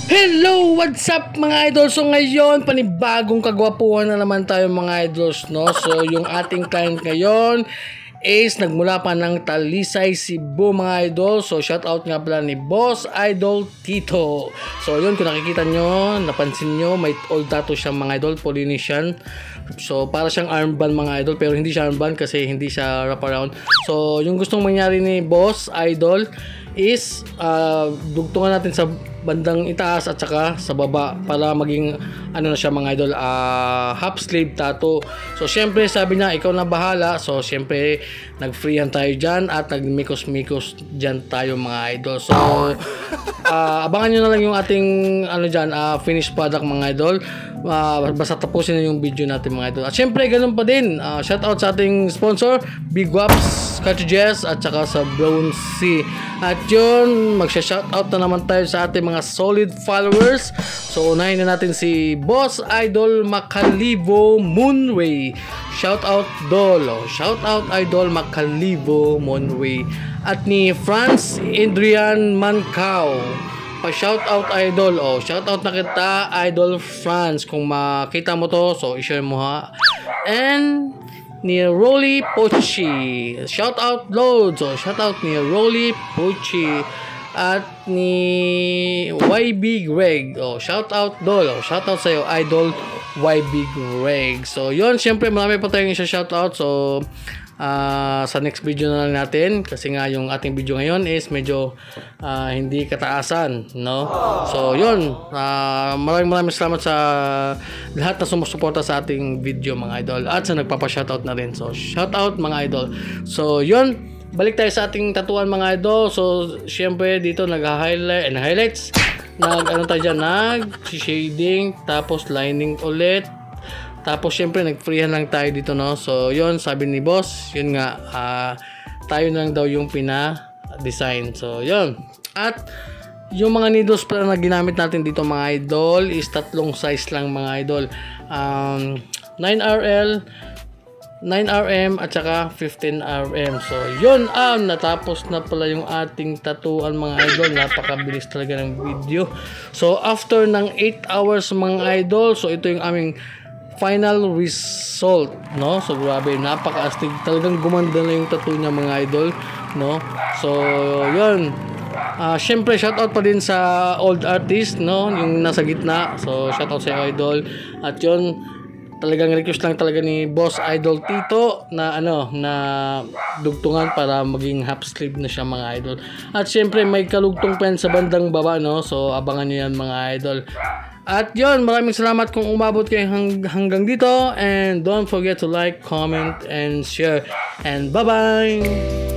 Hello! What's up mga idols? So ngayon, panibagong kagwapuhan na naman tayo mga idols, no? So yung ating client ngayon is nagmula pa ng Talisay, Cebu mga idol. So shout out nga pala ni Boss Idol Tito. So yun, kung nakikita nyo, napansin nyo, may old tattoo siyang mga idol, Polynesian. So para siyang armband mga idol, pero hindi siya armband kasi hindi siya wrap around. So yung gustong mangyari ni Boss Idol is dugtungan natin sa bandang itaas at saka sa baba para maging ano na siya mga idol, half sleeve tattoo. So syempre sabi niya ikaw na bahala. So syempre nag-freehan tayo dyan at nag-mikos-mikos dyan tayo mga idol. So abangan nyo na lang yung ating ano dyan, finished product mga idol. Basta tapusin na yung video natin mga idol. At syempre ganun pa din, shout out sa ating sponsor Big Waps Cartridges at saka sa Brown Sea. At yun, magsha-shoutout na naman tayo sa ating mga solid followers. So unahin na natin si Boss Idol Macalivo Moonway. Shoutout Dolo. Shoutout Idol Macalivo Moonway. At ni Franz Adrian Mancao. Pa-shoutout Idol. Shoutout na kita Idol Franz. Kung makita mo to, so i-share mo ha. And ni Rolly Pochi. Shoutout loads. Shoutout ni Rolly Pochi. At ni YB Greg. Shoutout Dol. Shoutout sa'yo Idol YB Greg. So yun, syempre marami pa tayong isa-shoutout. So sa next video na lang natin kasi nga yung ating video ngayon is medyo hindi kataasan, no? So yun, maraming salamat sa lahat na sumusuporta sa ating video mga idol at sa nagpapa-shoutout na rin. So shoutout mga idol. So yun, balik tayo sa ating tatuan mga idol. So syempre dito highlights, ano tayo dyan, shading, tapos lining ulit. Tapos syempre nag-freehan lang tayo dito, no. So yun, sabi ni boss, yun nga, tayo na lang daw yung pina-design. So yun. At yung mga needles pala na ginamit natin dito mga idol is tatlong size lang mga idol. 9RL, 9RM at saka 15RM. So yun, natapos na pala yung ating tatuan mga idol. Napakabilis talaga ng video. So after ng 8 hours mga idol, so ito yung aming final result, no? So grabe, napaka-astig, talagang gumanda na yung tattoo niya mga idol, no? So yun, syempre shoutout pa din sa old artist, no? Yung nasa gitna. So shoutout sa idol. At yun, talagang request lang talaga ni Boss Idol Tito na na dugtungan para maging half sleeve na siya mga idol. At syempre may kalugtong pen sa bandang baba, no? So abangan niyo yan mga idol. At yun, maraming salamat kung umabot kayo hanggang dito. And don't forget to like, comment, and share. And bye-bye!